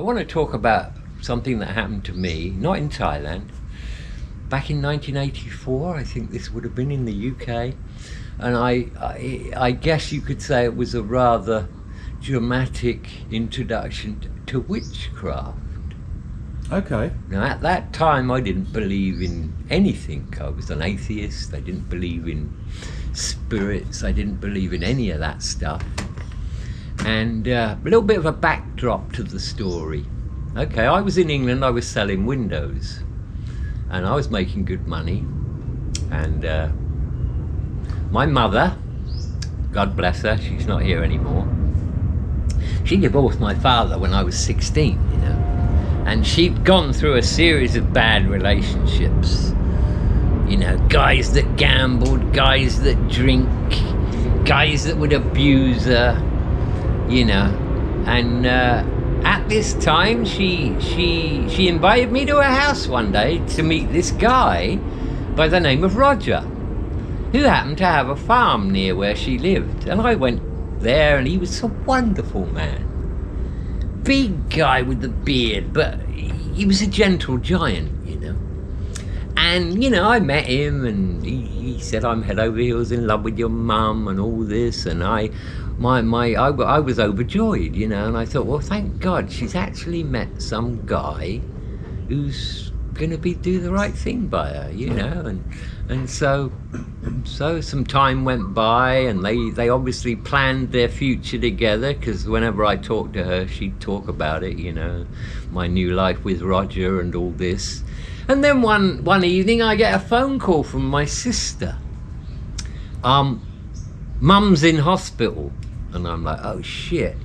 want to talk about something that happened to me, not in Thailand, back in 1984. I think this would have been in the UK, and I guess you could say it was a rather dramatic introduction to witchcraft. Okay. Now, at that time, I didn't believe in anything. I was an atheist. I didn't believe in spirits. I didn't believe in any of that stuff. And a little bit of a backdrop to the story. Okay, I was in England. I was selling windows, and I was making good money. And my mother, God bless her, she's not here anymore. She divorced my father when I was 16, you know. And she'd gone through a series of bad relationships. You know, guys that gambled, guys that drink, guys that would abuse her, you know. And at this time, she invited me to her house one day to meet this guy by the name of Roger, who happened to have a farm near where she lived. And I went there, and he was a wonderful man. Big guy with the beard, but he was a gentle giant, you know. And, you know, I met him, and he said, I'm head over heels in love with your mum and all this. And I was overjoyed, you know. And I thought, well, thank God she's actually met some guy who's going to do the right thing by her, you know. And so some time went by, and they obviously planned their future together, because whenever I talked to her, she'd talk about it, you know, my new life with Roger and all this. And then one evening I get a phone call from my sister. Mum's in hospital. And I'm like, oh shit,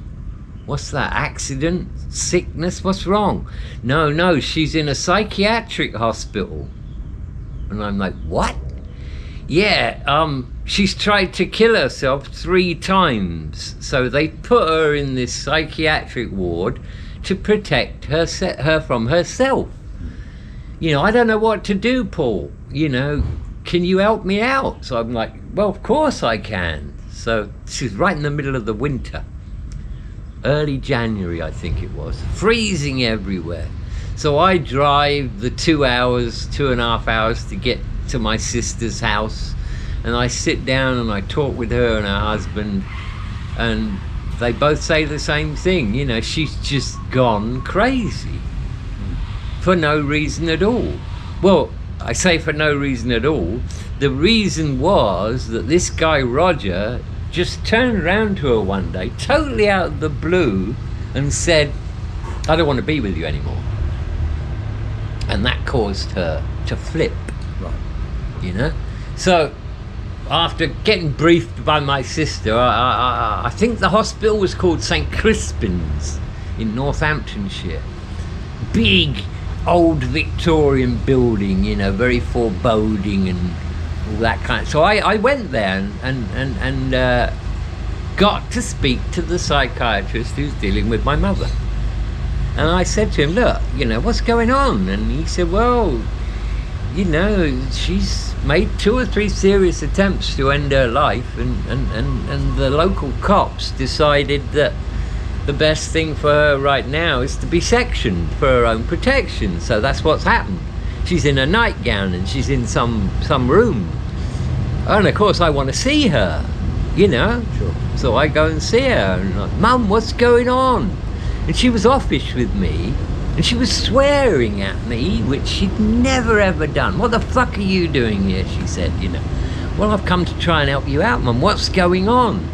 what's that, accident, sickness, what's wrong? No, she's in a psychiatric hospital. And I'm like, what? Yeah, she's tried to kill herself 3 times. So they put her in this psychiatric ward to protect her from herself. You know, I don't know what to do, Paul. You know, can you help me out? So I'm like, well, of course I can. So this is right in the middle of the winter. Early January, I think it was. Freezing everywhere. So I drive the 2.5 hours to get to my sister's house, and I sit down and I talk with her and her husband, and they both say the same thing. You know, she's just gone crazy for no reason at all. Well, I say for no reason at all. The reason was that this guy Roger just turned around to her one day, totally out of the blue, and said, I don't want to be with you anymore. And that caused her to flip, Right. you know. So after getting briefed by my sister, I think the hospital was called St. Crispin's in Northamptonshire. Big old Victorian building, you know, very foreboding and all that kind of. So I went there and got to speak to the psychiatrist who's dealing with my mother. And I said to him, look, you know, what's going on? And he said, well, you know, she's made 2 or 3 serious attempts to end her life, and the local cops decided that the best thing for her right now is to be sectioned for her own protection. So that's what's happened. She's in a nightgown and she's in some room. And of course I want to see her, you know. Sure. So I go and see her, and I'm like, Mum, what's going on? And she was offish with me, and she was swearing at me, which she'd never ever done. What the fuck are you doing here? She said, you know. Well, I've come to try and help you out, Mum. What's going on?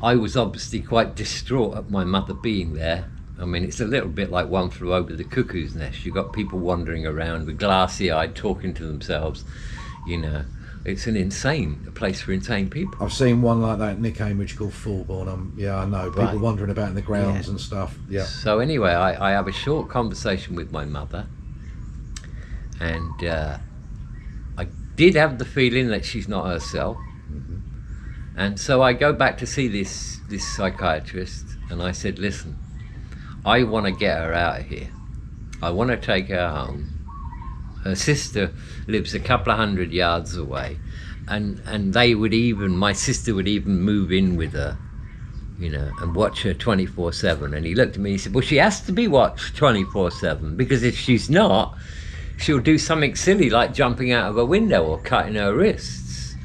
I was obviously quite distraught at my mother being there. I mean, it's a little bit like One Flew Over the Cuckoo's Nest. You've got people wandering around with glassy-eyed, talking to themselves, you know. It's a place for insane people. I've seen one like that in Nick Cambridge called Fullborn. Yeah, I know. People Right. wandering about in the grounds and stuff. Yeah. So anyway, I have a short conversation with my mother, and I did have the feeling that she's not herself. Mm-hmm. And so I go back to see this psychiatrist, and I said, listen, I want to get her out of here. I want to take her home. Her sister lives a couple of 100 yards away, and my sister would even move in with her you know, and watch her 24/7. And he looked at me, he said, well, she has to be watched 24/7, because if she's not, she'll do something silly like jumping out of a window or cutting her wrists.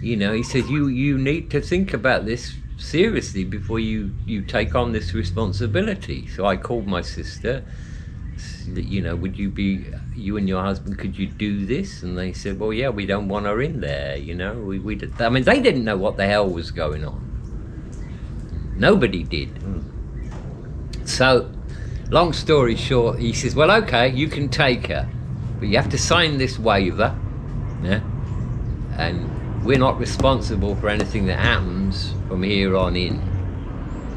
You know, he said, you need to think about this seriously before you take on this responsibility. So I called my sister, you know, would you and your husband, could you do this? And they said, well, yeah, we don't want her in there, you know. I mean, they didn't know what the hell was going on. Nobody did. So, long story short, he says, well, okay, you can take her, but you have to sign this waiver, yeah? And we're not responsible for anything that happens from here on in.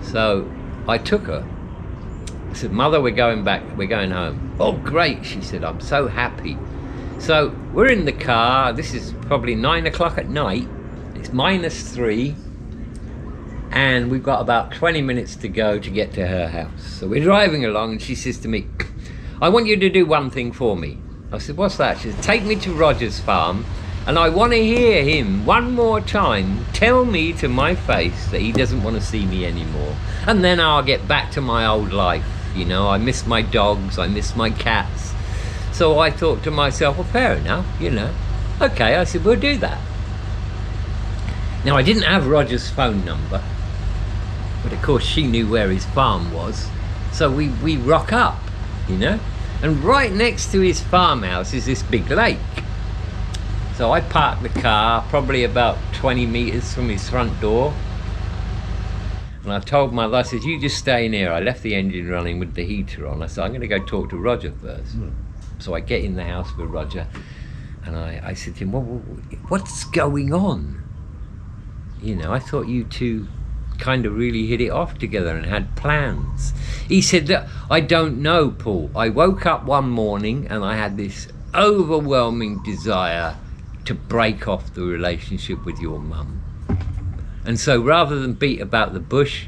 So I took her. I said, Mother, we're going back, we're going home. Oh, great, she said, I'm so happy. So we're in the car. This is probably 9 o'clock at night. It's -3. And we've got about 20 minutes to go to get to her house. So we're driving along, and she says to me, I want you to do one thing for me. I said, what's that? She said, take me to Roger's farm, and I want to hear him one more time tell me to my face that he doesn't want to see me anymore. And then I'll get back to my old life. You know, I miss my dogs, I miss my cats. So I thought to myself, well, fair enough, you know. Okay, I said, we'll do that. Now, I didn't have Roger's phone number, but of course she knew where his farm was. So we rock up, you know. And right next to his farmhouse is this big lake. So I parked the car probably about 20 meters from his front door. And I told Mother, I said, you just stay in here. I left the engine running with the heater on. I said, I'm going to go talk to Roger first. So I get in the house with Roger, and I said to him, well, what's going on? You know, I thought you two kind of really hit it off together and had plans. He said, that I don't know, Paul. I woke up one morning and I had this overwhelming desire to break off the relationship with your mum. And so rather than beat about the bush,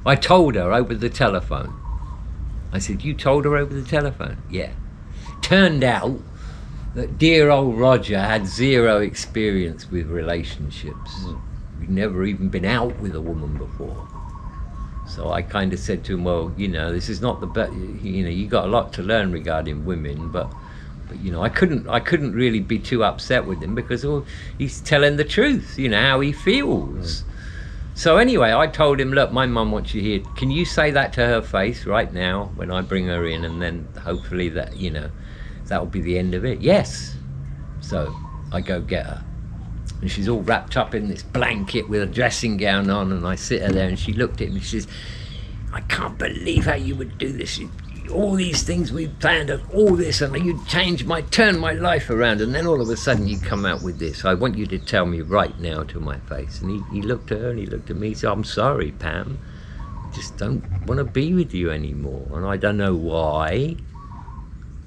I told her over the telephone. I said, you told her over the telephone? Yeah. Turned out that dear old Roger had zero experience with relationships. We'd never even been out with a woman before. So I kind of said to him, well, you know, this is not the best, you know, you got a lot to learn regarding women, but you know, I couldn't really be too upset with him, because he's telling the truth, you know, how he feels. So anyway, I told him, look, my mum wants you here. Can you say that to her face right now when I bring her in, and then hopefully that, you know, that'll be the end of it. Yes. So I go get her, and she's all wrapped up in this blanket with a dressing gown on, and I sit her there, and she looked at me, she says, I can't believe how you would do this. All these things we've planned, and all this, and you'd turn my life around, and then all of a sudden you come out with this. I want you to tell me right now to my face. And he looked at her, and he looked at me, he said, I'm sorry, Pam, I just don't want to be with you anymore. And I don't know why,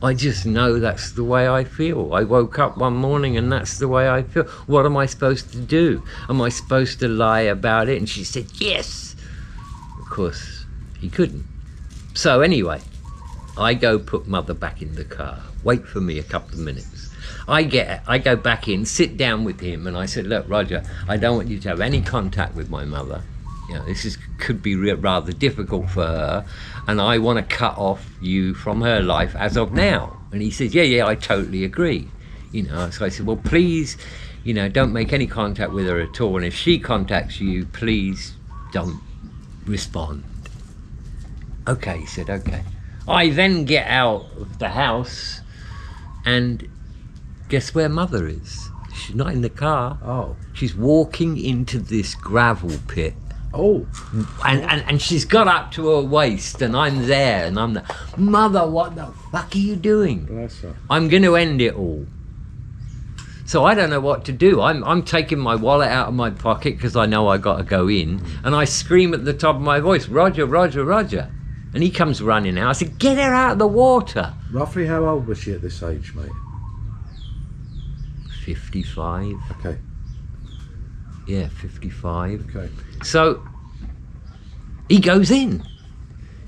I just know that's the way I feel. I woke up one morning and that's the way I feel. What am I supposed to do? Am I supposed to lie about it? And she said, yes. Of course, he couldn't. So anyway, I go put Mother back in the car. Wait for me a couple of minutes. I go back in, sit down with him, and I said, look, Roger, I don't want you to have any contact with my mother. You know, this could be rather difficult for her, and I want to cut off you from her life as of now. And he says, yeah, I totally agree. You know, so I said, well, please, you know, don't make any contact with her at all, and if she contacts you, please don't respond. Okay, he said, okay. I then get out of the house, and guess where Mother is? She's not in the car. Oh. She's walking into this gravel pit. Oh. And she's got up to her waist, and I'm there, and I'm like, Mother, what the fuck are you doing? Bless her. I'm going to end it all. So I don't know what to do. I'm taking my wallet out of my pocket because I know I got to go in, and I scream at the top of my voice, Roger, Roger, Roger. And he comes running out. I said, get her out of the water. Roughly how old was she at this age, mate? 55. Okay. Yeah, 55. Okay. So he goes in.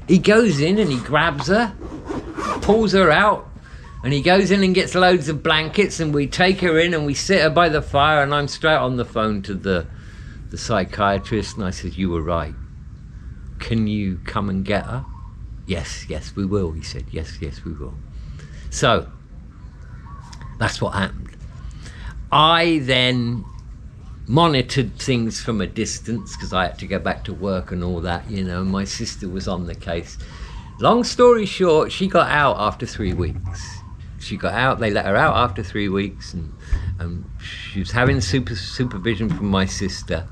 He goes in and he grabs her, pulls her out, and he goes in and gets loads of blankets, and we take her in and we sit her by the fire, and I'm straight on the phone to the psychiatrist, and I said, you were right. can you come and get her? Yes, we will, he said. Yes, we will. So, that's what happened. I then monitored things from a distance because I had to go back to work and all that, my sister was on the case. Long story short, she got out after 3 weeks. She got out, they let her out after 3 weeks, and she was having supervision from my sister.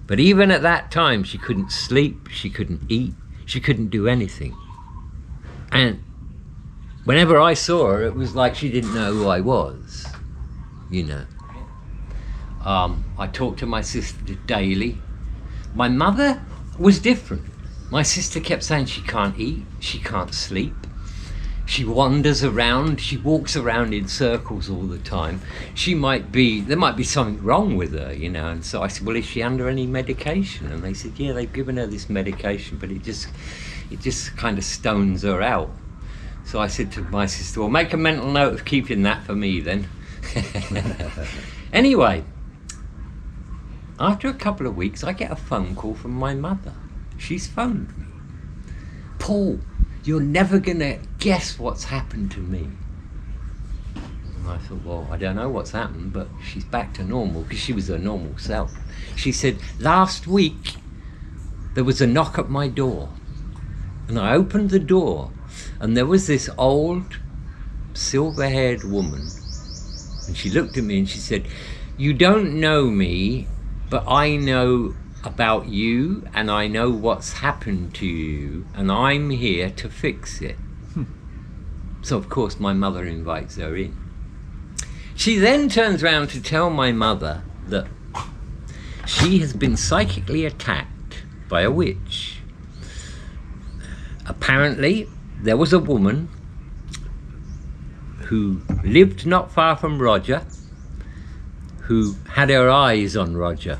But even at that time, she couldn't sleep, she couldn't eat, she couldn't do anything. And whenever I saw her, it was like she didn't know who I was, I talked to my sister daily. My mother was different. My sister kept saying she can't eat, she can't sleep. She wanders around, she walks around in circles all the time. There might be something wrong with her, and so I said, well, is she under any medication? And they said, yeah, they've given her this medication, but it just kind of stones her out. So I said to my sister, well, make a mental note of keeping that for me then. Anyway, after a couple of weeks, I get a phone call from my mother. She's phoned me. Paul, you're never gonna guess what's happened to me. And I thought, well, I don't know what's happened, but she's back to normal, because she was her normal self. She said, last week there was a knock at my door, and I opened the door, and there was this old silver-haired woman, and she looked at me and she said, you don't know me, but I know about you, and I know what's happened to you, and I'm here to fix it. So of course my mother invites her in. She then turns around to tell my mother that she has been psychically attacked by a witch. Apparently there was a woman who lived not far from Roger, who had her eyes on Roger.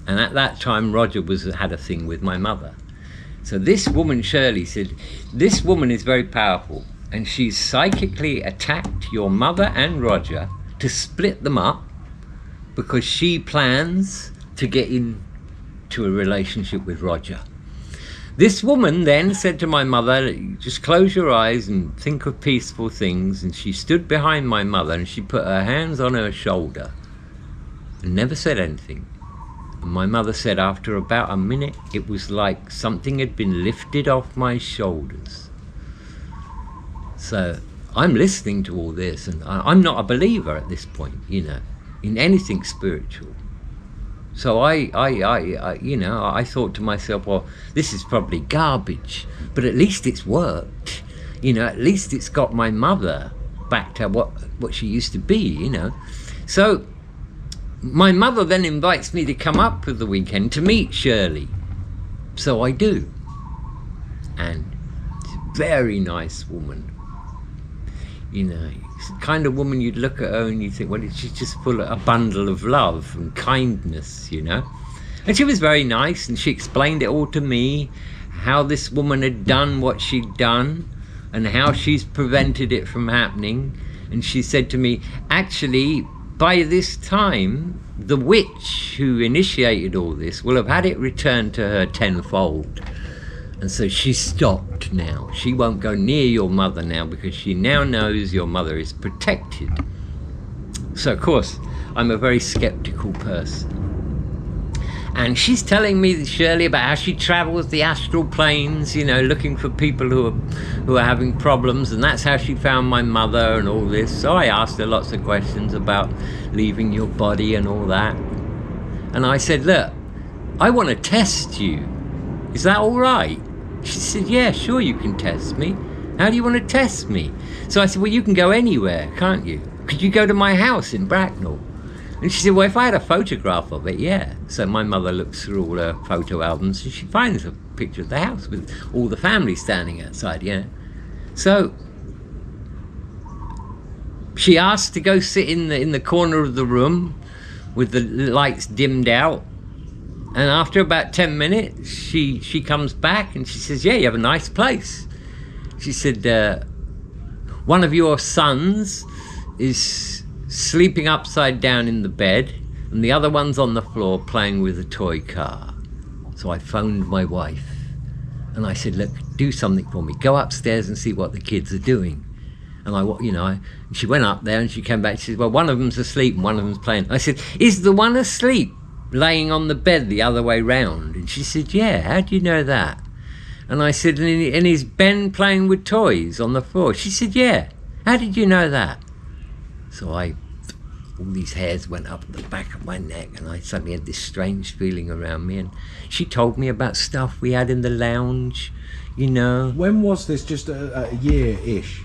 And at that time, Roger had a thing with my mother. So this woman, Shirley, said, this woman is very powerful, and she's psychically attacked your mother and Roger to split them up because she plans to get into a relationship with Roger. This woman then said to my mother, just close your eyes and think of peaceful things. And she stood behind my mother and she put her hands on her shoulder and never said anything. And my mother said after about a minute, it was like something had been lifted off my shoulders. So I'm listening to all this, and I'm not a believer at this point, in anything spiritual. So I thought to myself, well, this is probably garbage, but at least it's worked. At least it's got my mother back to what she used to be, So my mother then invites me to come up for the weekend to meet Shirley. So I do. And she's a very nice woman. It's the kind of woman you'd look at her and you'd think, well, she's just full of a bundle of love and kindness, And she was very nice, and she explained it all to me, how this woman had done what she'd done and how she's prevented it from happening. And she said to me, actually, by this time, the witch who initiated all this will have had it returned to her tenfold. And so she stopped now. She won't go near your mother now because she now knows your mother is protected. So, of course, I'm a very skeptical person. And she's telling me, Shirley, about how she travels the astral planes, looking for people who are having problems, and that's how she found my mother and all this. So I asked her lots of questions about leaving your body and all that. And I said, look, I want to test you. Is that all right? She said, yeah, sure, you can test me. How do you want to test me? So I said, well, you can go anywhere, can't you? Could you go to my house in Bracknell? And she said, well, if I had a photograph of it, yeah. So my mother looks through all her photo albums and she finds a picture of the house with all the family standing outside, So she asked to go sit in the corner of the room with the lights dimmed out. And after about 10 minutes, she comes back and she says, yeah, you have a nice place. She said, one of your sons is sleeping upside down in the bed, and the other one's on the floor playing with a toy car. So I phoned my wife and I said, look, do something for me. Go upstairs and see what the kids are doing. And she went up there and she came back. She said, well, one of them's asleep and one of them's playing. I said, is the one asleep laying on the bed the other way round? And she said, yeah, how do you know that? And I said, and is Ben playing with toys on the floor? She said, yeah. How did you know that? So all these hairs went up at the back of my neck and I suddenly had this strange feeling around me. And she told me about stuff we had in the lounge, When was this? Just a year-ish?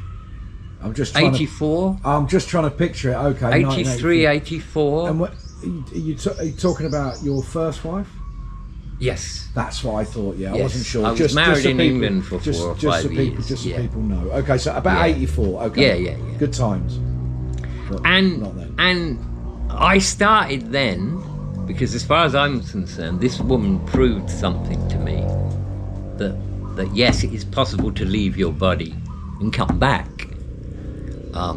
I'm just trying 84. I'm just trying to picture it. Okay. 83, 84. And what, are you talking about your first wife? Yes. That's what I thought, yeah. Yes. I wasn't sure. I was married in England for 4 or 5 years. Just so people know. Okay, so about 84. Okay. Yeah. Good times. But not then. And I started then, because as far as I'm concerned, this woman proved something to me. That yes, it is possible to leave your body and come back.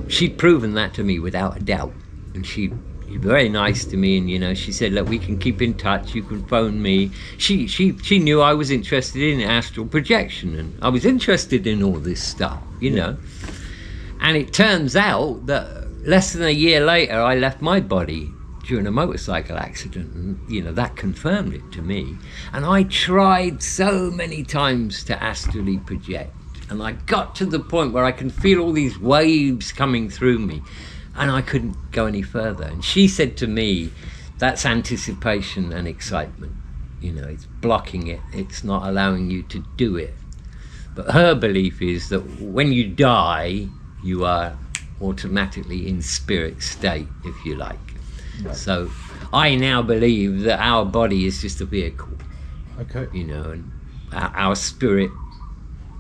She'd proven that to me without a doubt. And she very nice to me, and she said, look, we can keep in touch, you can phone me. She knew I was interested in astral projection, and I was interested in all this stuff, And it turns out that less than a year later I left my body during a motorcycle accident, and that confirmed it to me. And I tried so many times to astrally project, and I got to the point where I can feel all these waves coming through me, and I couldn't go any further. And she said to me, that's anticipation and excitement. It's blocking it. It's not allowing you to do it. But her belief is that when you die, you are automatically in spirit state, if you like. Right. So I now believe that our body is just a vehicle. Okay. And our spirit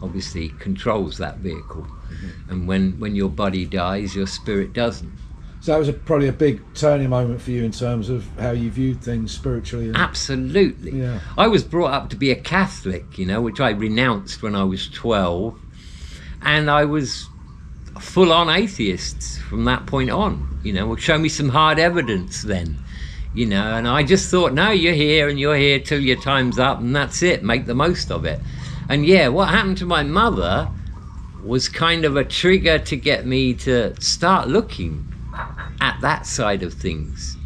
obviously controls that vehicle. Mm-hmm. And when your body dies, your spirit doesn't. So that was probably a big turning moment for you in terms of how you viewed things spiritually. Absolutely. Yeah. I was brought up to be a Catholic, which I renounced when I was 12. And I was full-on atheist from that point on. Well, show me some hard evidence then. And I just thought, no, you're here till your time's up, and that's it. Make the most of it. And what happened to my mother was kind of a trigger to get me to start looking at that side of things,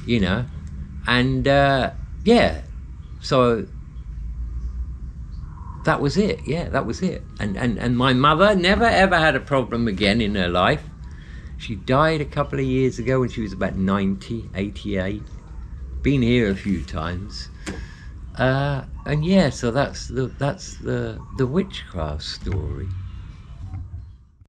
and so that was it. That was it. And my mother never ever had a problem again in her life. She died a couple of years ago when she was about 90, 88. Been here a few times. So that's the witchcraft story.